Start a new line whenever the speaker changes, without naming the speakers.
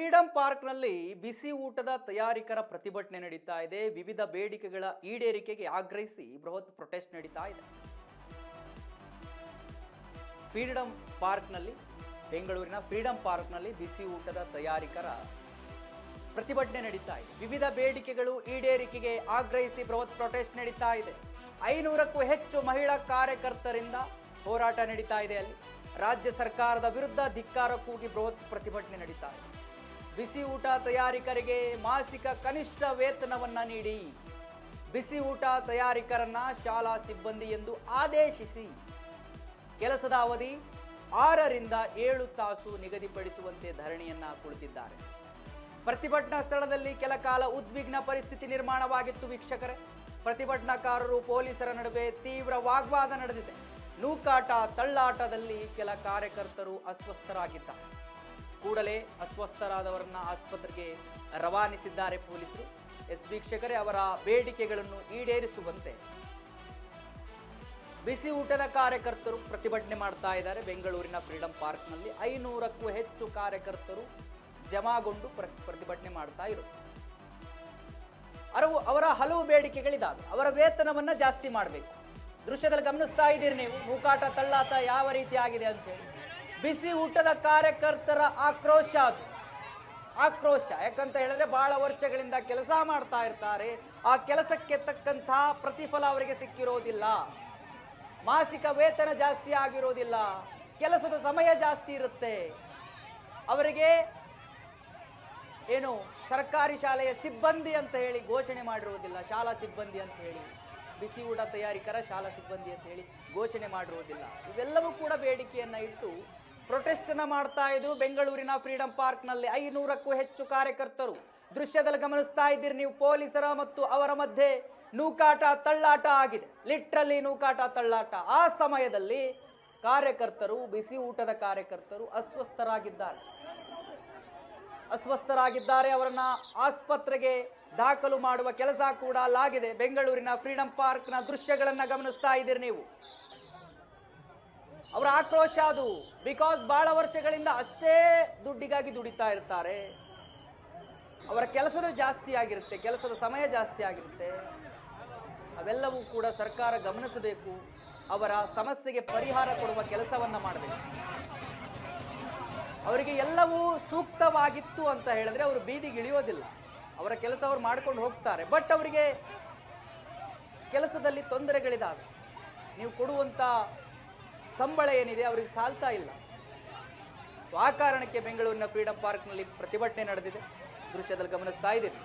Freedom ಪಾರ್ಕ್ನಲ್ಲಿ ಬಿಸಿ ಊಟದ ತಯಾರಿಕರ ಪ್ರತಿಭಟನೆ ನಡೀತಾ ಇದೆ. ವಿವಿಧ ಬೇಡಿಕೆಗಳ ಈಡೇರಿಕೆಗೆ ಆಗ್ರಹಿಸಿ ಬೃಹತ್ ಪ್ರೊಟೆಸ್ಟ್ ನಡೀತಾ ಇದೆ. ಫ್ರೀಡಂ ಪಾರ್ಕ್ನಲ್ಲಿ, ಬೆಂಗಳೂರಿನ ಫ್ರೀಡಂ ಪಾರ್ಕ್ನಲ್ಲಿ ಬಿಸಿ ಊಟದ ತಯಾರಿಕರ ಪ್ರತಿಭಟನೆ ನಡೀತಾ ಇದೆ. ವಿವಿಧ ಬೇಡಿಕೆಗಳು ಈಡೇರಿಕೆಗೆ ಆಗ್ರಹಿಸಿ ಬೃಹತ್ ಪ್ರೊಟೆಸ್ಟ್ ನಡೀತಾ ಇದೆ. 500ಕ್ಕೂ ಹೆಚ್ಚು ಮಹಿಳಾ ಕಾರ್ಯಕರ್ತರಿಂದ ಹೋರಾಟ ನಡೀತಾ ಇದೆ. ಅಲ್ಲಿ ರಾಜ್ಯ ಸರ್ಕಾರದ ವಿರುದ್ಧ ಧಿಕ್ಕಾರ ಕೂಗಿ ಬೃಹತ್ ಪ್ರತಿಭಟನೆ ನಡೀತಾ ಇದೆ. ಬಿಸಿ ಊಟ ತಯಾರಿಕರಿಗೆ ಮಾಸಿಕ ಕನಿಷ್ಠ ವೇತನವನ್ನ ನೀಡಿ, ಬಿಸಿ ಊಟ ತಯಾರಿಕರನ್ನ ಶಾಲಾ ಸಿಬ್ಬಂದಿ ಎಂದು ಆದೇಶಿಸಿ, ಕೆಲಸದ ಅವಧಿ 6ರಿಂದ 7 ತಾಸು ನಿಗದಿಪಡಿಸುವಂತೆ ಧರಣಿಯನ್ನ ಕುಳಿತಿದ್ದಾರೆ. ಪ್ರತಿಭಟನಾ ಸ್ಥಳದಲ್ಲಿ ಕೆಲ ಕಾಲ ಉದ್ವಿಗ್ನ ಪರಿಸ್ಥಿತಿ ನಿರ್ಮಾಣವಾಗಿತ್ತು. ವೀಕ್ಷಕರೇ, ಪ್ರತಿಭಟನಾಕಾರರು ಪೊಲೀಸರ ನಡುವೆ ತೀವ್ರ ವಾಗ್ವಾದ ನಡೆದಿದೆ. ನೂಕಾಟ ತಳ್ಳಾಟದಲ್ಲಿ ಕೆಲ ಕಾರ್ಯಕರ್ತರು ಅಸ್ವಸ್ಥರಾಗಿದ್ದಾರೆ. ಕೂಡಲೇ ಅಸ್ವಸ್ಥರಾದವರನ್ನ ಆಸ್ಪತ್ರೆಗೆ ರವಾನಿಸಿದ್ದಾರೆ ಪೊಲೀಸರು. ವೀಕ್ಷಕರೇ, ಅವರ ಬೇಡಿಕೆಗಳನ್ನು ಈಡೇರಿಸುವಂತೆ ಬಿಸಿ ಊಟದ ಕಾರ್ಯಕರ್ತರು ಪ್ರತಿಭಟನೆ ಮಾಡ್ತಾ ಇದ್ದಾರೆ. ಬೆಂಗಳೂರಿನ ಫ್ರೀಡಂ ಪಾರ್ಕ್ನಲ್ಲಿ 500ಕ್ಕೂ ಹೆಚ್ಚು ಕಾರ್ಯಕರ್ತರು ಜಮಾಗೊಂಡು ಪ್ರತಿಭಟನೆ ಮಾಡ್ತಾ ಇರು. ಅವರ ಹಲವು ಬೇಡಿಕೆಗಳಿದ್ದಾವೆ. ಅವರ ವೇತನವನ್ನ ಜಾಸ್ತಿ ಮಾಡಬೇಕು. ದೃಶ್ಯದಲ್ಲಿ ಗಮನಿಸ್ತಾ ಇದ್ದೀರಿ ನೀವು, ನೂಕಾಟ ತಳ್ಳಾಟ ಯಾವ ರೀತಿ ಆಗಿದೆ ಅಂತೇಳಿ. ಬಿಸಿ ಊಟದ ಕಾರ್ಯಕರ್ತರ ಆಕ್ರೋಶ ಅದು, ಆಕ್ರೋಶ. ಯಾಕಂತ ಹೇಳಿದ್ರೆ ಬಹಳ ವರ್ಷಗಳಿಂದ ಕೆಲಸ ಮಾಡ್ತಾ ಇರ್ತಾರೆ. ಆ ಕೆಲಸಕ್ಕೆ ತಕ್ಕಂತಹ ಪ್ರತಿಫಲ ಅವರಿಗೆ ಸಿಕ್ಕಿರೋದಿಲ್ಲ. ಮಾಸಿಕ ವೇತನ ಜಾಸ್ತಿ ಆಗಿರೋದಿಲ್ಲ. ಕೆಲಸದ ಸಮಯ ಜಾಸ್ತಿ ಇರುತ್ತೆ. ಅವರಿಗೆ ಏನು ಸರ್ಕಾರಿ ಶಾಲೆಯ ಸಿಬ್ಬಂದಿ ಅಂತ ಹೇಳಿ ಘೋಷಣೆ ಮಾಡಿರುವುದಿಲ್ಲ. ಶಾಲಾ ಸಿಬ್ಬಂದಿ ಅಂತ ಹೇಳಿ, ಬಿಸಿ ಊಟ ತಯಾರಿಕರ ಶಾಲಾ ಸಿಬ್ಬಂದಿ ಅಂತ ಹೇಳಿ ಘೋಷಣೆ ಮಾಡಿರುವುದಿಲ್ಲ. ಇವೆಲ್ಲವೂ ಕೂಡ ಬೇಡಿಕೆಯನ್ನ ಇಟ್ಟು ಪ್ರೊಟೆಸ್ಟ್ ಅನ್ನ ಮಾಡ್ತಾ ಇದ್ರು. ಬೆಂಗಳೂರಿನ ಫ್ರೀಡಂ ಪಾರ್ಕ್ನಲ್ಲಿ 500ಕ್ಕೂ ಹೆಚ್ಚು ಕಾರ್ಯಕರ್ತರು. ದೃಶ್ಯದಲ್ಲಿ ಗಮನಿಸ್ತಾ ಇದ್ದೀರಿ ನೀವು, ಪೊಲೀಸರ ಮತ್ತು ಅವರ ಮಧ್ಯೆ ನೂಕಾಟ ತಳ್ಳಾಟ ಆಗಿದೆ. ಲಿಟ್ರಲಿ ನೂಕಾಟ ತಳ್ಳಾಟ. ಆ ಸಮಯದಲ್ಲಿ ಕಾರ್ಯಕರ್ತರು, ಬಿಸಿ ಊಟದ ಕಾರ್ಯಕರ್ತರು ಅಸ್ವಸ್ಥರಾಗಿದ್ದಾರೆ. ಅವರನ್ನ ಆಸ್ಪತ್ರೆಗೆ ದಾಖಲು ಮಾಡುವ ಕೆಲಸ ಕೂಡ ಅಲ್ಲಾಗಿದೆ. ಬೆಂಗಳೂರಿನ ಫ್ರೀಡಂ ಪಾರ್ಕ್ನ ದೃಶ್ಯಗಳನ್ನ ಗಮನಿಸ್ತಾ ಇದ್ದೀರಿ ನೀವು. ಅವರ ಆಕ್ರೋಶ ಅದು. ಬಿಕಾಸ್ ಬಹಳ ವರ್ಷಗಳಿಂದ ಅಷ್ಟೇ ದುಡ್ಡಿಗಾಗಿ ದುಡಿತಾ ಇರ್ತಾರೆ. ಅವರ ಕೆಲಸದ ಜಾಸ್ತಿ ಆಗಿರುತ್ತೆ, ಕೆಲಸದ ಸಮಯ ಜಾಸ್ತಿ ಆಗಿರುತ್ತೆ. ಅವೆಲ್ಲವೂ ಕೂಡ ಸರ್ಕಾರ ಗಮನಿಸಬೇಕು. ಅವರ ಸಮಸ್ಯೆಗೆ ಪರಿಹಾರ ಕೊಡುವ ಕೆಲಸವನ್ನ ಮಾಡಬೇಕು. ಅವರಿಗೆ ಎಲ್ಲವೂ ಸೂಕ್ತವಾಗಿತ್ತು ಅಂತ ಹೇಳಿದ್ರೆ ಅವರು ಬೀದಿಗೆ ಇಳಿಯೋದಿಲ್ಲ. ಅವರ ಕೆಲಸ ಅವರು ಮಾಡ್ಕೊಂಡು ಹೋಗ್ತಾರೆ. ಬಟ್ ಅವರಿಗೆ ಕೆಲಸದಲ್ಲಿ ತೊಂದರೆಗಳಿದ್ದಾವೆ. ನೀವು ಕೊಡುವಂಥ ಸಂಬಳ ಏನಿದೆ ಅವರಿಗೆ ಸಾಲ್ತಾ ಇಲ್ಲ. ಸೊ ಆ ಕಾರಣಕ್ಕೆ ಬೆಂಗಳೂರಿನ ಫ್ರೀಡಂ ಪಾರ್ಕ್ನಲ್ಲಿ ಪ್ರತಿಭಟನೆ ನಡೆದಿದೆ. ದೃಶ್ಯದಲ್ಲಿ ಗಮನಿಸ್ತಾ ಇದ್ದೀರಿ.